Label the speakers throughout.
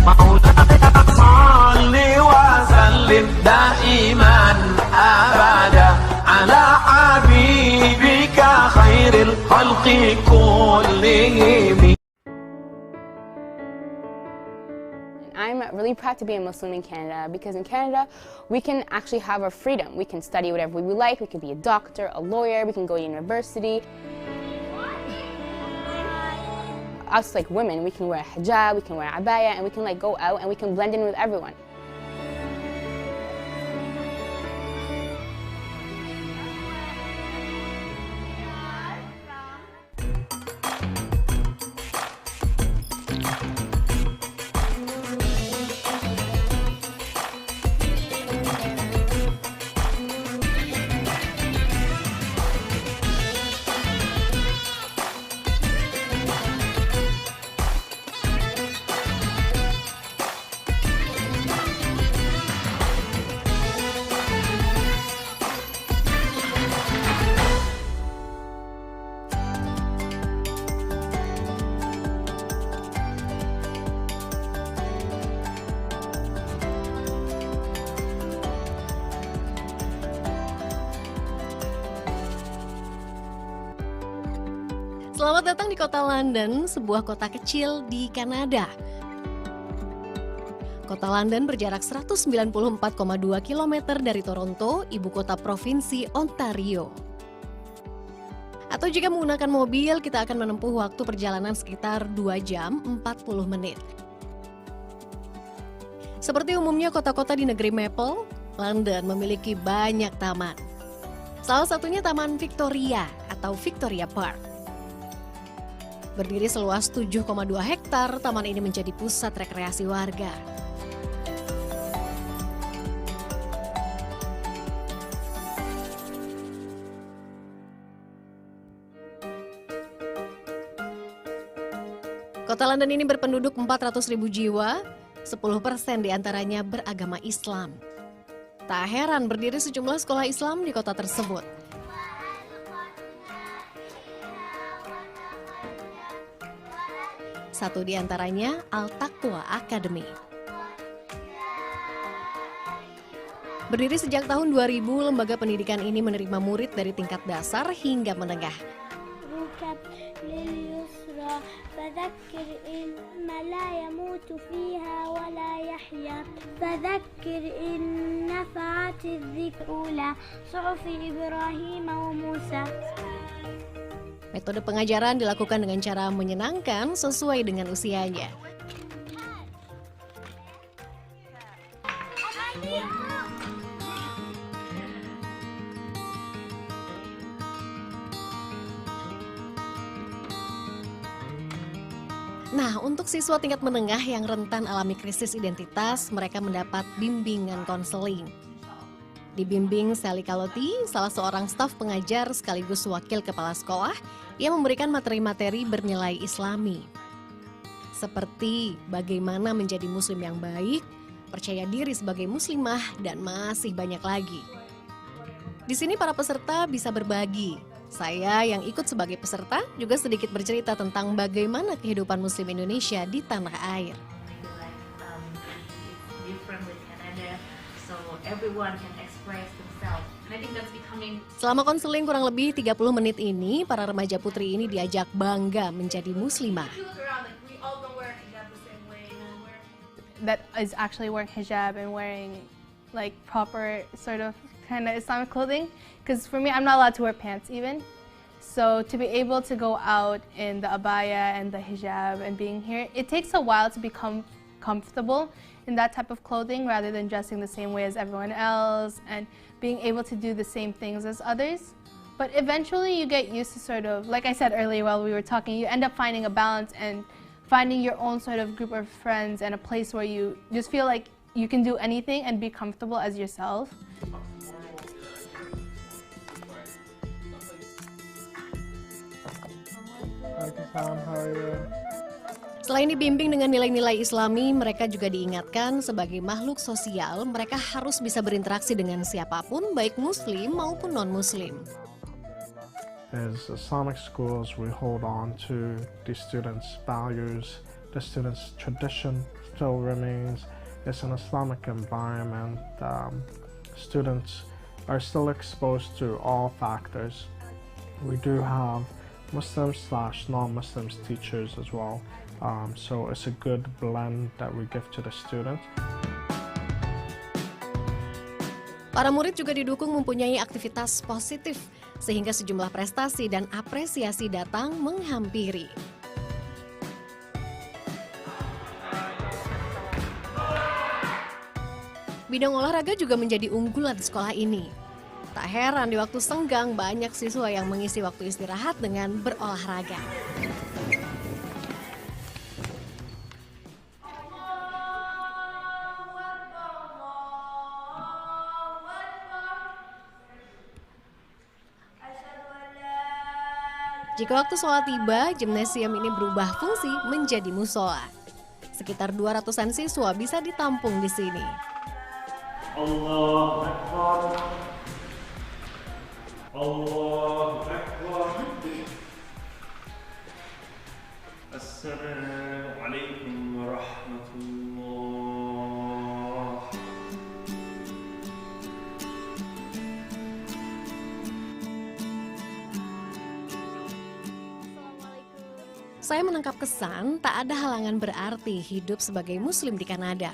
Speaker 1: مولاي صل وسلم دائما أبدا على حبيبك خير الخلق كلهم.
Speaker 2: I'm really proud to be a Muslim in Canada because in Canada we can actually have our freedom. We can study whatever we like, we can be a doctor, a lawyer, we can go to university. Us like women, we can wear a hijab, we can wear a abaya, and we can like go out and we can blend in with everyone.
Speaker 3: Selamat datang di kota London, sebuah kota kecil di Kanada. Kota London berjarak 194,2 km dari Toronto, ibu kota provinsi Ontario. Atau jika menggunakan mobil, kita akan menempuh waktu perjalanan sekitar 2 jam 40 menit. Seperti umumnya kota-kota di negeri Maple, London memiliki banyak taman. Salah satunya Taman Victoria atau Victoria Park. Berdiri seluas 7,2 hektar, taman ini menjadi pusat rekreasi warga. Kota London ini berpenduduk 400.000 jiwa, 10% diantaranya beragama Islam. Tak heran berdiri sejumlah sekolah Islam di kota tersebut. Satu di antaranya Al-Taqwa Academy. Berdiri sejak tahun 2000, lembaga pendidikan ini menerima murid dari tingkat dasar hingga menengah. Metode pengajaran dilakukan dengan cara menyenangkan sesuai dengan usianya. Nah, untuk siswa tingkat menengah yang rentan alami krisis identitas, mereka mendapat bimbingan konseling. Dibimbing Sally Calotti, salah seorang staf pengajar sekaligus wakil kepala sekolah, yang memberikan materi-materi bernilai Islami. Seperti bagaimana menjadi muslim yang baik, percaya diri sebagai muslimah, dan masih banyak lagi. Di sini para peserta bisa berbagi. Saya yang ikut sebagai peserta juga sedikit bercerita tentang bagaimana kehidupan muslim Indonesia di tanah air. Selama konseling kurang lebih 30 menit ini, para remaja putri ini diajak bangga menjadi muslimah.
Speaker 4: That is actually wearing hijab and wearing like proper sort of kind of Islamic clothing. Because for me, I'm not allowed to wear pants even. So to be able to go out in the abaya and the hijab and being here, it takes a while to become comfortable in that type of clothing rather than dressing the same way as everyone else and being able to do the same things as others. But eventually you get used to sort of, like I said earlier while we were talking, you end up finding a balance and finding your own sort of group of friends and a place where you just feel like you can do anything and be comfortable as yourself.
Speaker 3: Selain dibimbing dengan nilai-nilai Islami, mereka juga diingatkan sebagai makhluk sosial, mereka harus bisa berinteraksi dengan siapapun, baik Muslim maupun non-Muslim.
Speaker 5: As Islamic schools, we hold on to the students' values, the students' tradition, still remains is an Islamic environment. Students are still exposed to all factors. We do have Muslims/non-Muslims teachers as well. So it's a good blend that we give to the students.
Speaker 3: Para murid juga didukung mempunyai aktivitas positif, sehingga sejumlah prestasi dan apresiasi datang menghampiri. Bidang olahraga juga menjadi unggulan di sekolah ini. Tak heran di waktu senggang banyak siswa yang mengisi waktu istirahat dengan berolahraga. Jika waktu sholat tiba, gimnasium ini berubah fungsi menjadi musola. Sekitar 200-an siswa bisa ditampung di sini.
Speaker 6: Allahu Akbar. Allahu Akbar. Assalamualaikum warahmatullah.
Speaker 3: Saya menangkap kesan tak ada halangan berarti hidup sebagai Muslim di Kanada.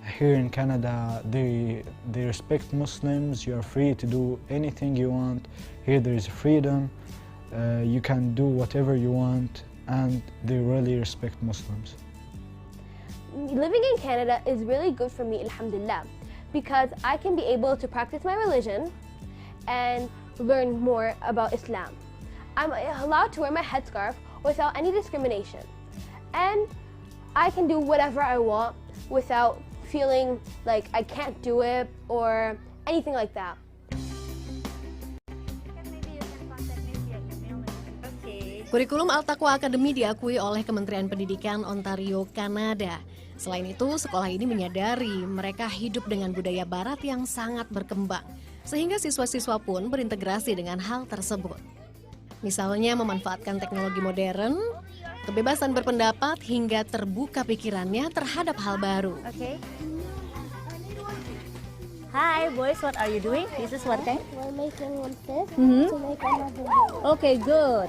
Speaker 7: Here in Canada, they respect Muslims. You are free to do anything you want. Here there is freedom. You can do whatever you want, and they really respect Muslims.
Speaker 8: Living in Canada is really good for me, alhamdulillah, because I can be able to practice my religion and learn more about Islam. I'm allowed to wear my headscarf without any discrimination, and I can do whatever I want without feeling like I can't do it or anything like that.
Speaker 3: Kurikulum Al-Taqwa Academy diakui oleh Kementerian Pendidikan Ontario, Kanada. Selain itu, sekolah ini menyadari mereka hidup dengan budaya barat yang sangat berkembang, sehingga siswa-siswa pun berintegrasi dengan hal tersebut. Misalnya memanfaatkan teknologi modern, kebebasan berpendapat hingga terbuka pikirannya terhadap hal baru.
Speaker 9: Okay. Hi boys, what are you doing? This is what kind?
Speaker 8: We're making one fifth
Speaker 9: Mhm.
Speaker 8: to make another one.
Speaker 9: Okay, good.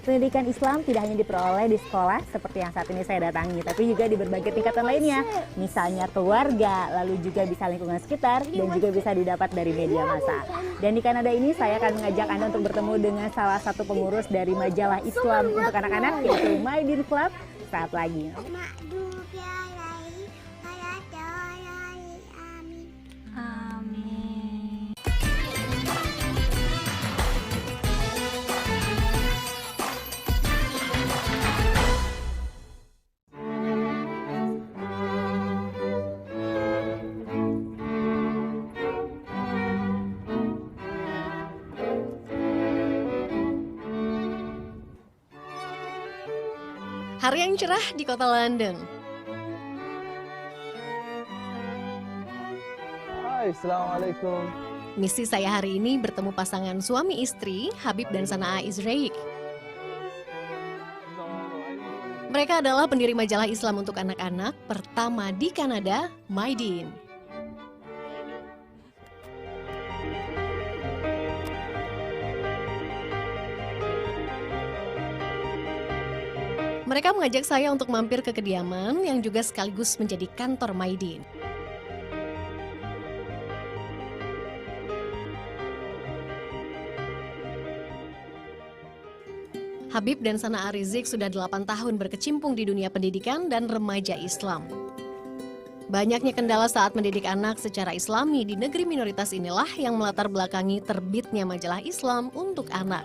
Speaker 9: Pendidikan Islam tidak hanya diperoleh di sekolah seperti yang saat ini saya datangi, tapi juga di berbagai tingkatan lainnya. Misalnya keluarga, lalu juga bisa lingkungan sekitar, dan juga bisa didapat dari media massa. Dan di Kanada ini saya akan mengajak Anda untuk bertemu dengan salah satu pengurus dari majalah Islam untuk anak-anak, yaitu Maidin Club. Saat lagi.
Speaker 3: Hari yang cerah di kota London.
Speaker 10: Hai, Assalamualaikum.
Speaker 3: Misi saya hari ini bertemu pasangan suami istri, Habib dan Sanaa Izraik. Mereka adalah pendiri majalah Islam untuk anak-anak pertama di Kanada, Maidin. Mereka mengajak saya untuk mampir ke kediaman yang juga sekaligus menjadi kantor Maidin. Habib dan Sanaa Rizik sudah 8 tahun berkecimpung di dunia pendidikan dan remaja Islam. Banyaknya kendala saat mendidik anak secara Islami di negeri minoritas inilah yang melatar belakangi terbitnya majalah Islam untuk anak.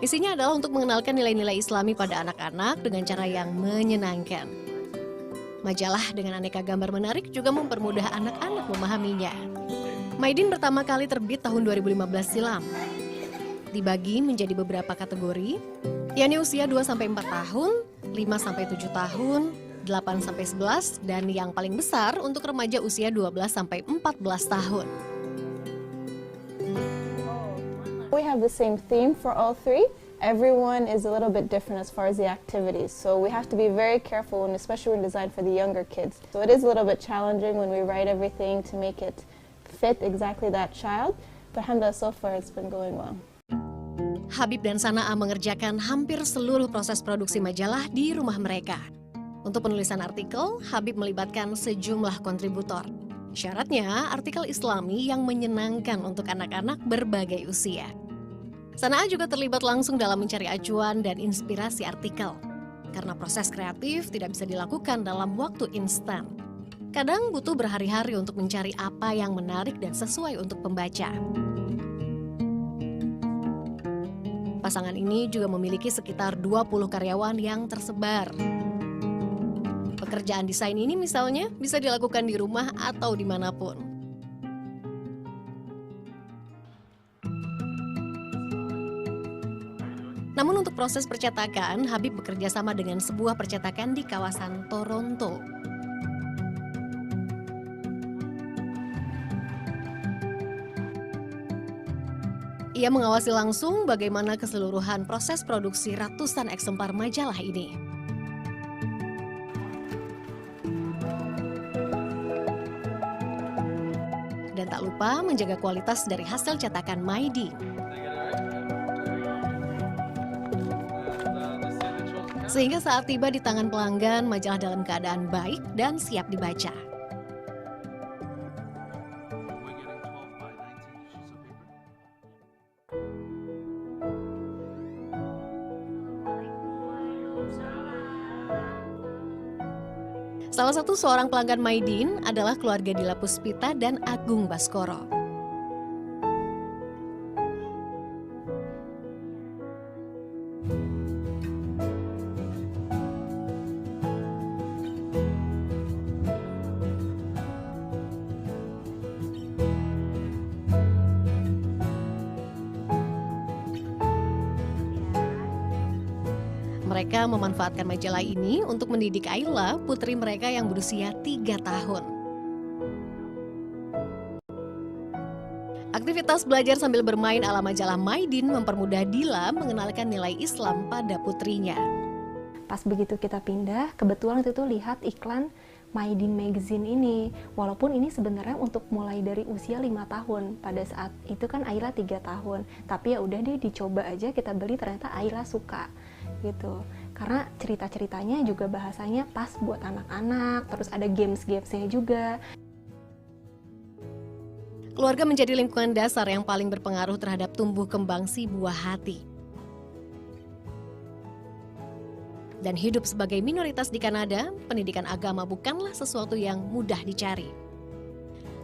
Speaker 3: Isinya adalah untuk mengenalkan nilai-nilai Islami pada anak-anak dengan cara yang menyenangkan. Majalah dengan aneka gambar menarik juga mempermudah anak-anak memahaminya. Maidin pertama kali terbit tahun 2015 silam. Dibagi menjadi beberapa kategori, yakni usia 2-4 tahun, 5-7 tahun, 8-11, dan yang paling besar untuk remaja usia 12-14 tahun.
Speaker 2: We have the same theme for all three, everyone is a little bit different as far as the activities. So we have to be very careful, and especially when designed for the younger kids. So it is a little bit challenging when we write everything to make it fit exactly that child. But alhamdulillah, so far it's been going well.
Speaker 3: Habib dan Sanaa mengerjakan hampir seluruh proses produksi majalah di rumah mereka. Untuk penulisan artikel, Habib melibatkan sejumlah kontributor. Syaratnya, artikel Islami yang menyenangkan untuk anak-anak berbagai usia. Sanaa juga terlibat langsung dalam mencari acuan dan inspirasi artikel. Karena proses kreatif tidak bisa dilakukan dalam waktu instan. Kadang butuh berhari-hari untuk mencari apa yang menarik dan sesuai untuk pembaca. Pasangan ini juga memiliki sekitar 20 karyawan yang tersebar. Pekerjaan desain ini misalnya bisa dilakukan di rumah atau dimanapun. Namun untuk proses percetakan, Habib bekerja sama dengan sebuah percetakan di kawasan Toronto. Ia mengawasi langsung bagaimana keseluruhan proses produksi ratusan eksemplar majalah ini. Dan tak lupa menjaga kualitas dari hasil cetakan Maidin. Sehingga saat tiba di tangan pelanggan, majalah dalam keadaan baik dan siap dibaca. Salah satu seorang pelanggan Maidin adalah keluarga Dila Puspita dan Agung Baskoro. Mereka memanfaatkan majalah ini untuk mendidik Ayla, putri mereka yang berusia 3 tahun. Aktivitas belajar sambil bermain ala majalah Maidin mempermudah Dila mengenalkan nilai Islam pada putrinya.
Speaker 11: Pas begitu kita pindah, kebetulan itu lihat iklan Maidin Magazine ini. Walaupun ini sebenarnya untuk mulai dari usia 5 tahun. Pada saat itu kan Ayla 3 tahun. Tapi ya udah deh, dicoba aja, kita beli, ternyata Ayla suka. Gitu. Karena cerita-ceritanya juga bahasanya pas buat anak-anak, terus ada games-gamesnya juga.
Speaker 3: Keluarga menjadi lingkungan dasar yang paling berpengaruh terhadap tumbuh kembang si buah hati. Dan hidup sebagai minoritas di Kanada, pendidikan agama bukanlah sesuatu yang mudah dicari.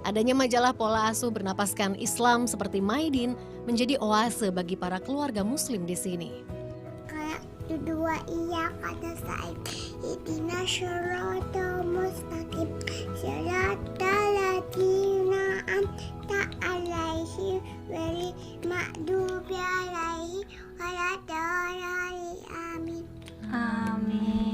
Speaker 3: Adanya majalah pola asuh bernapaskan Islam seperti Maidin menjadi oase bagi para keluarga muslim di sini.
Speaker 12: Kedua iya kata saya Ihdina syiratal mustaqim Syiratal ladzina an'amta alaihim ghairil maghdubi alaihim waladdallin. Amin.
Speaker 9: Amin.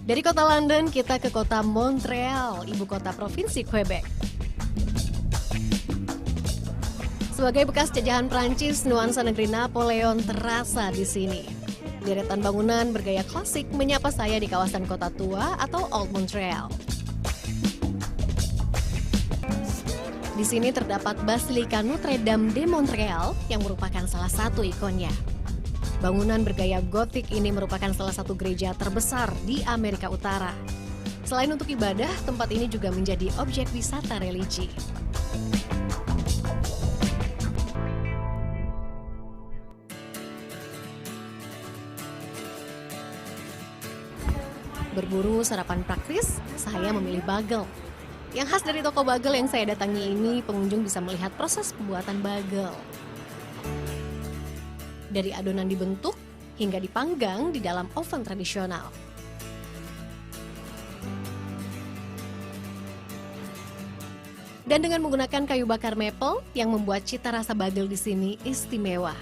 Speaker 3: Dari kota London, kita ke kota Montreal, ibu kota provinsi Quebec. Sebagai bekas jajahan Prancis, nuansa negeri Napoleon terasa di sini. Deretan bangunan bergaya klasik menyapa saya di kawasan kota tua atau Old Montreal. Di sini terdapat Basilika Notre Dame de Montréal yang merupakan salah satu ikonnya. Bangunan bergaya gotik ini merupakan salah satu gereja terbesar di Amerika Utara. Selain untuk ibadah, tempat ini juga menjadi objek wisata religi. Berburu sarapan praktis, saya memilih bagel. Yang khas dari toko bagel yang saya datangi ini, pengunjung bisa melihat proses pembuatan bagel. Dari adonan dibentuk hingga dipanggang di dalam oven tradisional. Dan dengan menggunakan kayu bakar maple yang membuat cita rasa bagel di sini istimewa.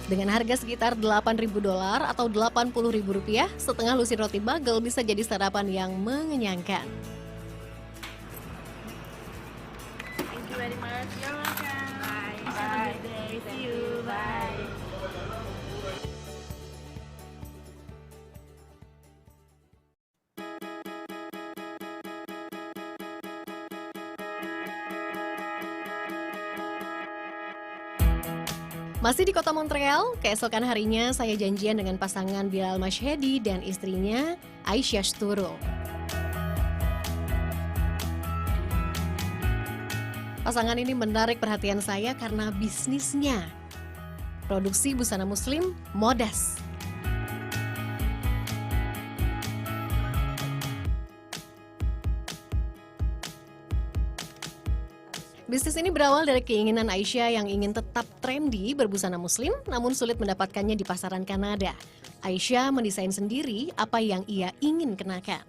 Speaker 3: Dengan harga sekitar $8.000 atau Rp80.000, setengah lusin roti bagel bisa jadi sarapan yang mengenyangkan.
Speaker 13: Thank you very much. You're welcome. Bye. Have a good day. See you. Bye.
Speaker 3: Masih di kota Montreal, keesokan harinya saya janjian dengan pasangan Bilal Mashhedi dan istrinya Aisyah Shturul. Pasangan ini menarik perhatian saya karena bisnisnya. Produksi busana muslim Modas. Bisnis ini berawal dari keinginan Aisyah yang ingin tetap trendy berbusana muslim, namun sulit mendapatkannya di pasaran Kanada. Aisyah mendesain sendiri apa yang ia ingin kenakan.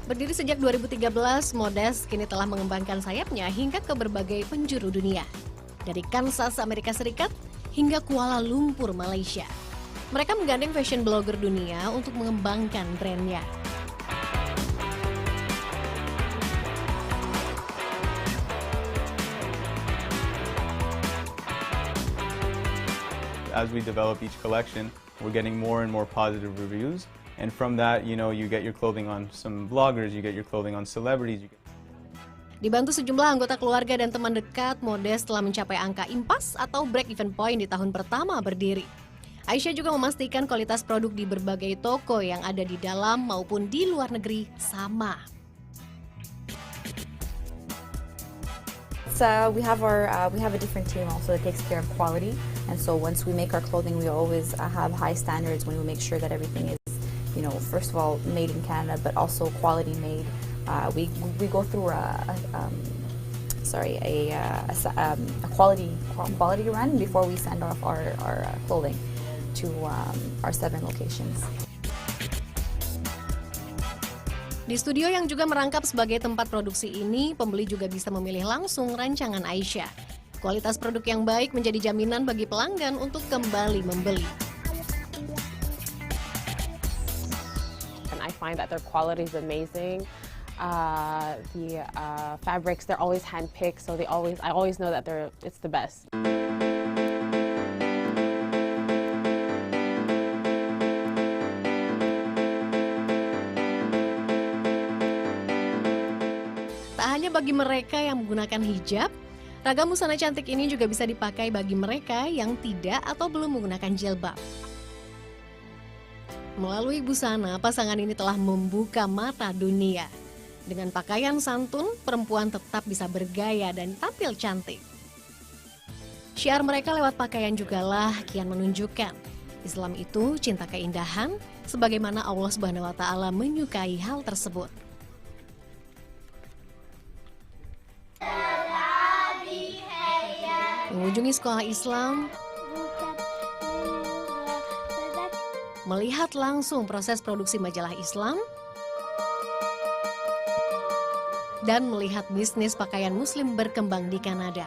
Speaker 3: Berdiri sejak 2013, Modas kini telah mengembangkan sayapnya hingga ke berbagai penjuru dunia. Dari Kansas, Amerika Serikat, hingga Kuala Lumpur, Malaysia. Mereka menggandeng fashion blogger dunia untuk mengembangkan brandnya.
Speaker 14: As we develop each collection, we're getting more and more positive reviews. And from that, you get your clothing on some bloggers, you get your clothing on celebrities.
Speaker 3: Dibantu sejumlah anggota keluarga dan teman dekat, Modas telah mencapai angka impas atau break-even point di tahun pertama berdiri. Aisyah juga memastikan kualitas produk di berbagai toko yang ada di dalam maupun di luar negeri sama.
Speaker 15: We have a different team also that takes care of quality, and so once we make our clothing, we always have high standards when we make sure that everything is, first of all made in Canada, but also quality made. We go through a quality run before we send off our clothing to our 7 locations.
Speaker 3: Di studio yang juga merangkap sebagai tempat produksi ini, pembeli juga bisa memilih langsung rancangan Aisyah. Kualitas produk yang baik menjadi jaminan bagi pelanggan untuk kembali membeli.
Speaker 16: And I find that their quality is amazing. The fabrics, they're always hand-picked, so I always know that it's the best.
Speaker 3: Hanya bagi mereka yang menggunakan hijab, ragam busana cantik ini juga bisa dipakai bagi mereka yang tidak atau belum menggunakan jilbab. Melalui busana, pasangan ini telah membuka mata dunia. Dengan pakaian santun, perempuan tetap bisa bergaya dan tampil cantik. Syiar mereka lewat pakaian jugalah kian menunjukkan Islam itu cinta keindahan, sebagaimana Allah Subhanahu wa Ta'ala menyukai hal tersebut. Mengunjungi sekolah Islam, melihat langsung proses produksi majalah Islam, dan melihat bisnis pakaian muslim berkembang di Kanada.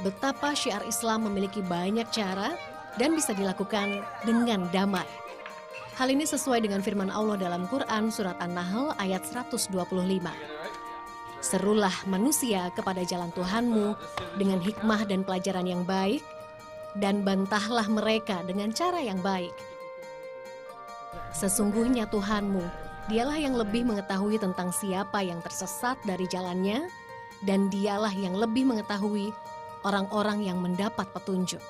Speaker 3: Betapa syiar Islam memiliki banyak cara dan bisa dilakukan dengan damai. Hal ini sesuai dengan firman Allah dalam Quran Surat An-Nahl ayat 125. Serulah manusia kepada jalan Tuhanmu dengan hikmah dan pelajaran yang baik, dan bantahlah mereka dengan cara yang baik. Sesungguhnya Tuhanmu, dialah yang lebih mengetahui tentang siapa yang tersesat dari jalannya, dan dialah yang lebih mengetahui orang-orang yang mendapat petunjuk.